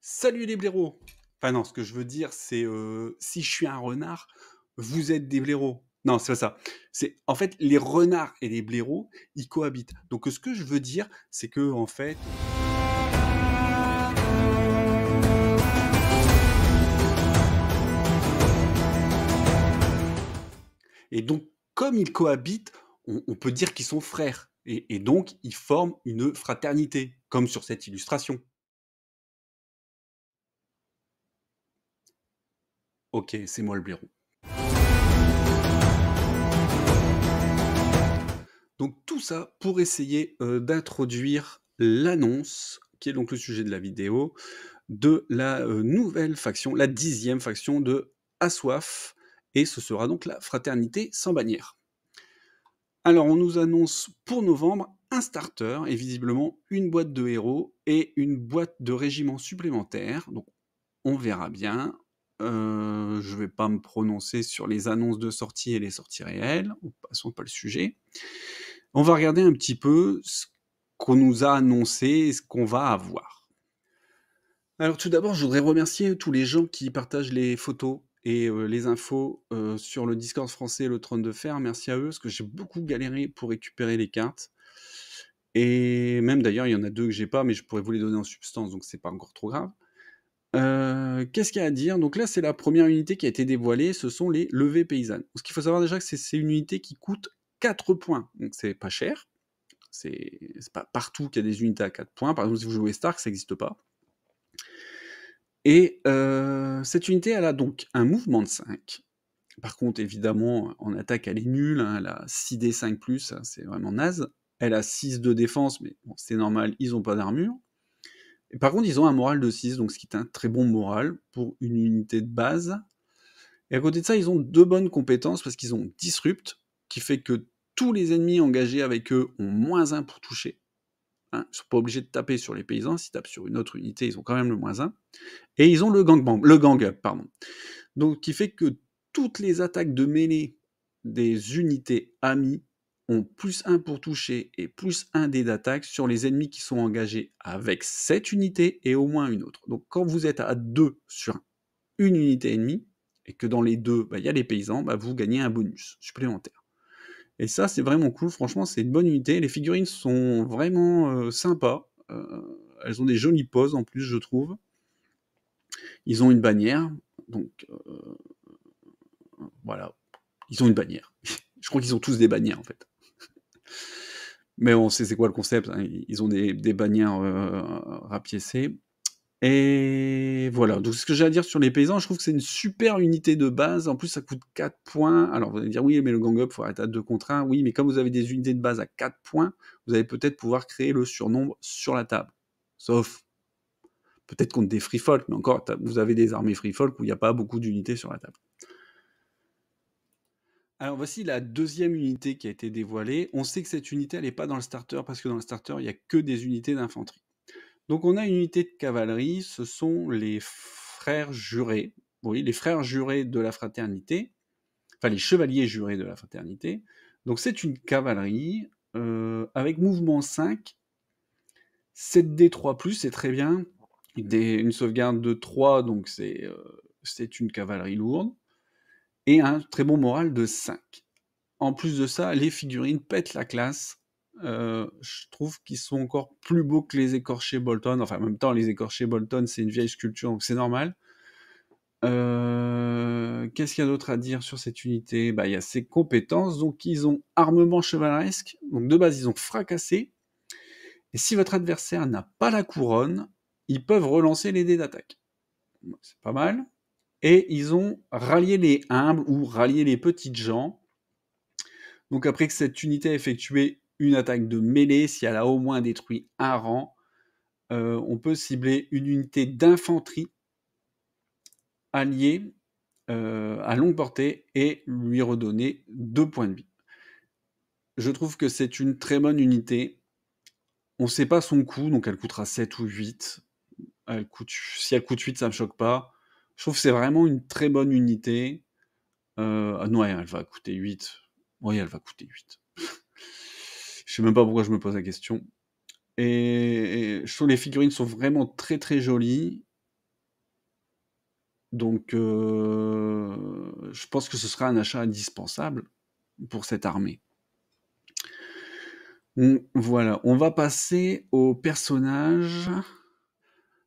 Salut les blaireaux! Enfin non, ce que je veux dire, c'est, si je suis un renard, vous êtes des blaireaux. Non, c'est pas ça. C'est en fait, les renards et les blaireaux, ils cohabitent. Donc, ce que je veux dire, c'est qu'en fait, et donc comme ils cohabitent, on peut dire qu'ils sont frères et donc ils forment une fraternité, comme sur cette illustration. OK, c'est moi le blaireau. Donc tout ça pour essayer, d'introduire l'annonce, qui est donc le sujet de la vidéo, de la, nouvelle faction, la 10e faction de Assoif et ce sera donc la Fraternité sans bannière. Alors on nous annonce pour novembre un starter et visiblement une boîte de héros et une boîte de régiments supplémentaires, donc on verra bien. Je vais pas me prononcer sur les annonces de sortie et les sorties réelles, passons pas le sujet. On va regarder un petit peu ce qu'on nous a annoncé et ce qu'on va avoir. Alors tout d'abord, je voudrais remercier tous les gens qui partagent les photos et les infos sur le Discord français Le Trône de Fer. Merci à eux, parce que j'ai beaucoup galéré pour récupérer les cartes. Et même d'ailleurs, il y en a 2 que j'ai pas, mais je pourrais vous les donner en substance, donc c'est pas encore trop grave. Qu'est-ce qu'il y a à dire? Donc là, c'est la première unité qui a été dévoilée, ce sont les levées paysannes. Ce qu'il faut savoir déjà, que c'est une unité qui coûte 4 points, donc c'est pas cher. C'est pas partout qu'il y a des unités à 4 points. Par exemple, si vous jouez Stark, ça n'existe pas. Et cette unité, elle a donc un mouvement de 5. Par contre, évidemment, en attaque, elle est nulle, hein, elle a 6d5+, hein, c'est vraiment naze. Elle a 6 de défense, mais bon, c'est normal, ils n'ont pas d'armure. Et par contre, ils ont un moral de 6, donc ce qui est un très bon moral pour une unité de base. Et à côté de ça, ils ont 2 bonnes compétences, parce qu'ils ont Disrupt, qui fait que tous les ennemis engagés avec eux ont -1 pour toucher. Hein, ils ne sont pas obligés de taper sur les paysans, s'ils tapent sur une autre unité, ils ont quand même le -1. Et ils ont le gang up, pardon. Donc, qui fait que toutes les attaques de mêlée des unités amies ont +1 pour toucher et +1 dé d'attaque sur les ennemis qui sont engagés avec cette unité et au moins une autre. Donc quand vous êtes à 2 sur une unité ennemie, et que dans les 2, il y a les paysans, vous gagnez un bonus supplémentaire. Et ça, c'est vraiment cool, franchement, c'est une bonne unité. Les figurines sont vraiment sympas, elles ont des jolies poses en plus, je trouve. Ils ont une bannière, donc voilà, ils ont une bannière. Je crois qu'ils ont tous des bannières en fait. Mais on sait c'est quoi le concept, hein. Ils ont des bannières rapiécées. Et voilà, donc ce que j'ai à dire sur les paysans, je trouve que c'est une super unité de base. En plus, ça coûte 4 points. Alors vous allez dire, oui, mais le gang up, il faut arrêter à 2 contre 1. Oui, mais comme vous avez des unités de base à 4 points, vous allez peut-être pouvoir créer le surnombre sur la table. Sauf peut-être contre des free folk, mais encore, vous avez des armées free folk où il n'y a pas beaucoup d'unités sur la table. Alors voici la 2e unité qui a été dévoilée. On sait que cette unité, elle n'est pas dans le starter, parce que dans le starter, il n'y a que des unités d'infanterie. Donc on a une unité de cavalerie, ce sont les frères jurés. Oui, les frères jurés de la fraternité, enfin les chevaliers jurés de la fraternité. Donc c'est une cavalerie avec mouvement 5, 7d3+, c'est très bien. Une sauvegarde de 3, donc c'est une cavalerie lourde. Et un très bon moral de 5. En plus de ça, les figurines pètent la classe. Je trouve qu'ils sont encore plus beaux que les écorchés Bolton. Enfin, en même temps, les écorchés Bolton, c'est une vieille sculpture, donc c'est normal. Qu'est-ce qu'il y a d'autre à dire sur cette unité? Il y a ses compétences. Donc, ils ont armement chevaleresque. Donc, de base, ils ont fracassé. Et si votre adversaire n'a pas la couronne, ils peuvent relancer les dés d'attaque. C'est pas mal. Et ils ont rallié les humbles ou rallié les petites gens. Donc après que cette unité a effectué une attaque de mêlée, si elle a au moins détruit un rang, on peut cibler une unité d'infanterie alliée à longue portée et lui redonner 2 points de vie. Je trouve que c'est une très bonne unité. On ne sait pas son coût, donc elle coûtera 7 ou 8. Si elle coûte 8, ça ne me choque pas. Je trouve que c'est vraiment une très bonne unité. Non, elle va coûter 8. Oui, elle va coûter 8. Je sais même pas pourquoi je me pose la question. Et je trouve les figurines sont vraiment très très jolies. Donc, je pense que ce sera un achat indispensable pour cette armée. Voilà, on va passer aux personnages.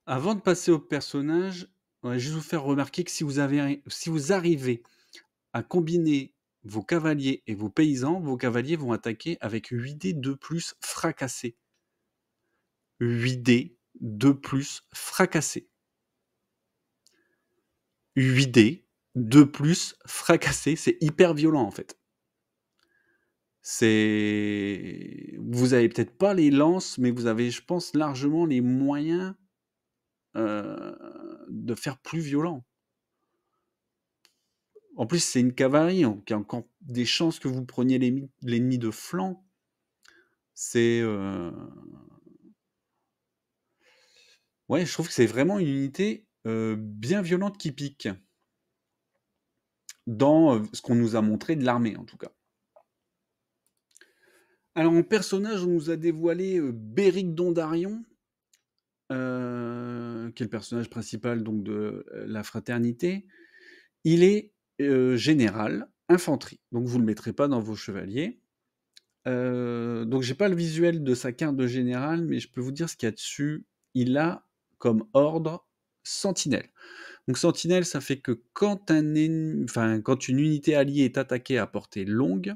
Avant de passer aux personnages, on va juste vous faire remarquer que si vous arrivez à combiner vos cavaliers et vos paysans, vos cavaliers vont attaquer avec 8 dés de plus fracassés. 8 dés de plus fracassés. 8 dés de plus fracassés, c'est hyper violent en fait. Vous avez peut-être pas les lances, mais vous avez, je pense, largement les moyens de faire plus violent. En plus, c'est une cavalerie, donc il y a encore des chances que vous preniez l'ennemi de flanc. C'est ouais, je trouve que c'est vraiment une unité bien violente qui pique dans ce qu'on nous a montré de l'armée en tout cas. Alors en personnage, on nous a dévoilé Beric Dondarrion, qui est le personnage principal donc de la fraternité. Il est général, infanterie, donc vous ne le mettrez pas dans vos chevaliers. Donc j'ai pas le visuel de sa carte de général, mais je peux vous dire ce qu'il y a dessus. Il a comme ordre sentinelle. Donc sentinelle, ça fait que quand quand une unité alliée est attaquée à portée longue,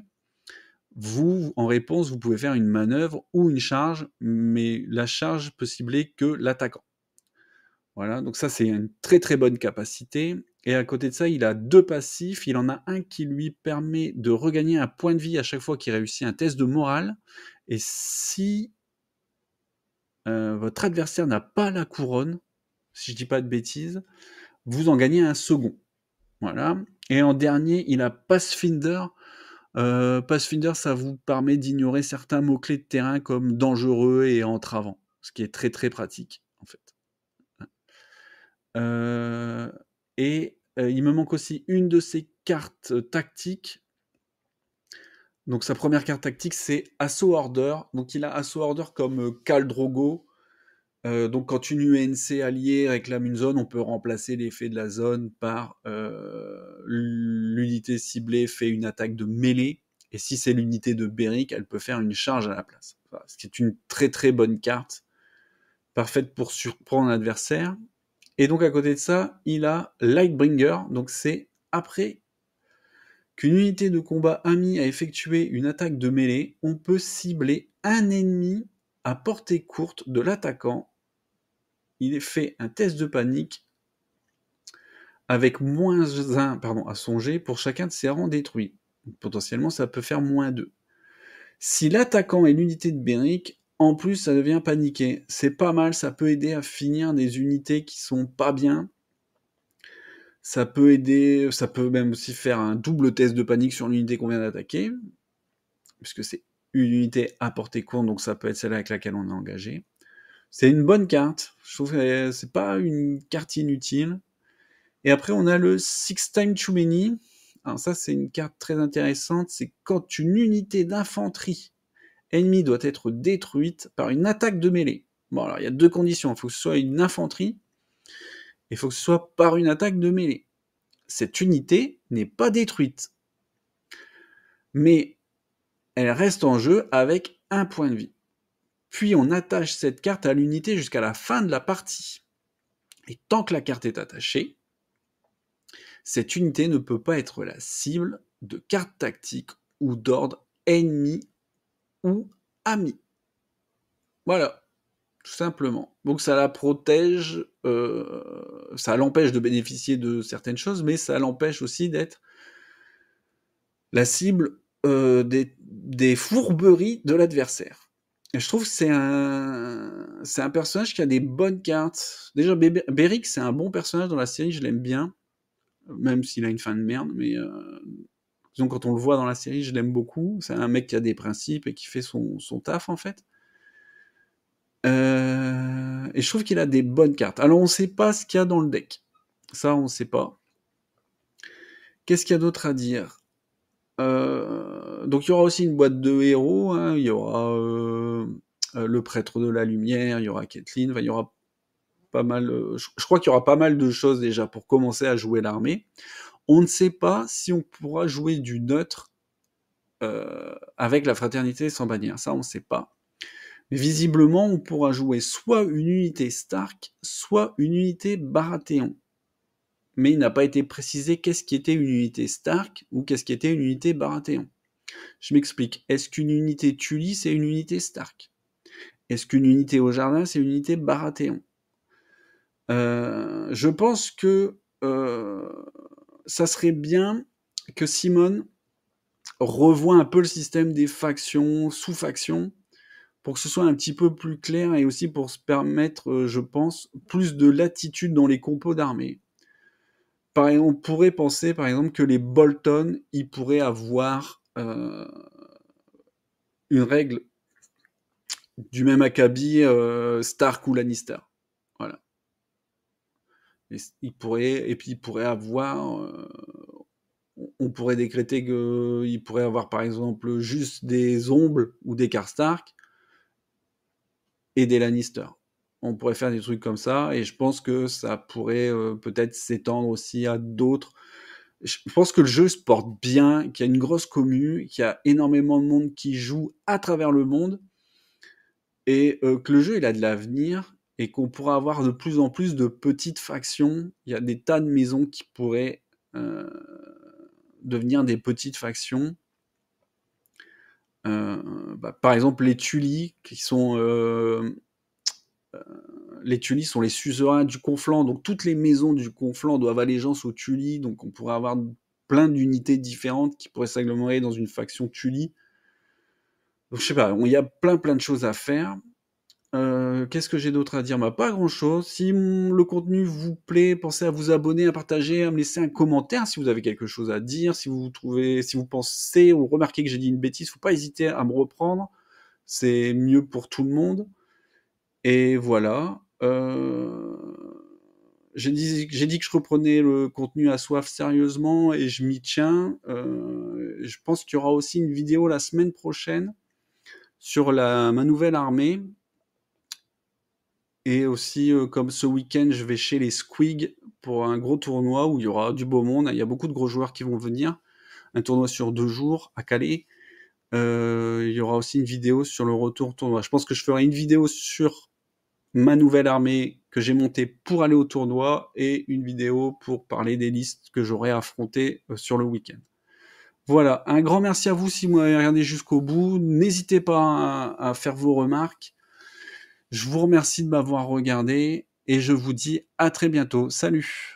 vous, en réponse, vous pouvez faire une manœuvre ou une charge, mais la charge peut cibler que l'attaquant. Voilà, donc ça c'est une très très bonne capacité. Et à côté de ça, il a 2 passifs. Il en a un qui lui permet de regagner un point de vie à chaque fois qu'il réussit un test de morale. Et si votre adversaire n'a pas la couronne, si je dis pas de bêtises, vous en gagnez un second. Voilà. Et en dernier, il a Pathfinder. Pathfinder, ça vous permet d'ignorer certains mots-clés de terrain comme dangereux et entravant, ce qui est très très pratique en fait. Il me manque aussi une de ses cartes tactiques. Donc sa première carte tactique, c'est Assaut Order. Donc il a Assaut Order comme Khal Drogo. Donc quand une UNC alliée réclame une zone, on peut remplacer l'effet de la zone par l'unité ciblée fait une attaque de mêlée. Et si c'est l'unité de Beric, elle peut faire une charge à la place. Voilà, ce qui est une très très bonne carte, parfaite pour surprendre l'adversaire. Et donc à côté de ça, il a Lightbringer, donc c'est après qu'une unité de combat amie a effectué une attaque de mêlée, on peut cibler un ennemi à portée courte de l'attaquant. Il fait un test de panique avec -1 à son jet pour chacun de ses rangs détruits. Donc, potentiellement, ça peut faire -2. Si l'attaquant est l'unité de Beric, en plus, ça devient paniqué. C'est pas mal, ça peut aider à finir des unités qui sont pas bien. Ça peut aider, ça peut même aussi faire un double test de panique sur l'unité qu'on vient d'attaquer, puisque c'est une unité à portée courte, donc ça peut être celle avec laquelle on est engagé. C'est une bonne carte, je trouve que c'est pas une carte inutile. Et après, on a le Six Times Too Many. Alors ça, c'est une carte très intéressante, c'est quand une unité d'infanterie ennemie doit être détruite par une attaque de mêlée. Bon, alors il y a 2 conditions, il faut que ce soit une infanterie, et il faut que ce soit par une attaque de mêlée. Cette unité n'est pas détruite, mais elle reste en jeu avec 1 point de vie. Puis on attache cette carte à l'unité jusqu'à la fin de la partie. Et tant que la carte est attachée, cette unité ne peut pas être la cible de cartes tactiques ou d'ordre ennemi ou ami. Voilà, tout simplement. Donc ça la protège, ça l'empêche de bénéficier de certaines choses, mais ça l'empêche aussi d'être la cible des fourberies de l'adversaire. Et je trouve que c'est un personnage qui a des bonnes cartes. Déjà, Beric, c'est un bon personnage dans la série, je l'aime bien, même s'il a une fin de merde, mais disons, quand on le voit dans la série, je l'aime beaucoup. C'est un mec qui a des principes et qui fait son taf, en fait. Et je trouve qu'il a des bonnes cartes. Alors, on ne sait pas ce qu'il y a dans le deck. Ça, on ne sait pas. Qu'est-ce qu'il y a d'autre à dire ? Donc il y aura aussi une boîte de héros, il y aura le prêtre de la lumière, il y aura Caitlyn, il y aura pas mal, je crois qu'il y aura pas mal de choses déjà pour commencer à jouer l'armée. On ne sait pas si on pourra jouer du neutre, avec la Fraternité sans bannière, ça on ne sait pas. Mais visiblement, on pourra jouer soit une unité Stark, soit une unité Baratheon. Mais il n'a pas été précisé qu'est-ce qui était une unité Stark ou qu'est-ce qui était une unité Baratheon. Je m'explique. Est-ce qu'une unité Tully, c'est une unité Stark? Est-ce qu'une unité au jardin, c'est une unité Baratheon? Je pense que ça serait bien que Simone revoie un peu le système des factions, sous-factions, pour que ce soit un petit peu plus clair et aussi pour se permettre, je pense, plus de latitude dans les compos d'armée. On pourrait penser, par exemple, que les Bolton, ils pourraient avoir une règle du même acabit Stark ou Lannister. Voilà. Et puis il pourrait avoir... on pourrait décréter qu'il pourrait avoir, par exemple, juste des Ombles ou des Karstark et des Lannister. On pourrait faire des trucs comme ça, et je pense que ça pourrait peut-être s'étendre aussi à d'autres. Je pense que le jeu se porte bien, qu'il y a une grosse commu, qu'il y a énormément de monde qui joue à travers le monde, et que le jeu il a de l'avenir, et qu'on pourra avoir de plus en plus de petites factions. Il y a des tas de maisons qui pourraient devenir des petites factions. Par exemple, les Tully, qui sont les Tully sont les suzerains du Conflans, donc toutes les maisons du Conflans doivent allégeance aux Tully, donc on pourrait avoir plein d'unités différentes qui pourraient s'agglomérer dans une faction Tully. Donc je sais pas, il y a plein de choses à faire. Qu'est-ce que j'ai d'autre à dire? Pas grand-chose. Si le contenu vous plaît, pensez à vous abonner, à partager, à me laisser un commentaire si vous avez quelque chose à dire, si vous pensez ou remarquez que j'ai dit une bêtise, faut pas hésiter à me reprendre. C'est mieux pour tout le monde. Et voilà. J'ai dit que je reprenais le contenu à soif sérieusement et je m'y tiens. Je pense qu'il y aura aussi une vidéo la semaine prochaine sur ma nouvelle armée. Et aussi, comme ce week-end, je vais chez les Squig pour un gros tournoi où il y aura du beau monde. Il y a beaucoup de gros joueurs qui vont venir. Un tournoi sur 2 jours à Calais. Il y aura aussi une vidéo sur le retour tournoi. Je pense que je ferai une vidéo sur ma nouvelle armée que j'ai montée pour aller au tournoi et une vidéo pour parler des listes que j'aurai affrontées sur le week-end. Voilà, un grand merci à vous si vous m'avez regardé jusqu'au bout. N'hésitez pas à faire vos remarques. Je vous remercie de m'avoir regardé et je vous dis à très bientôt. Salut!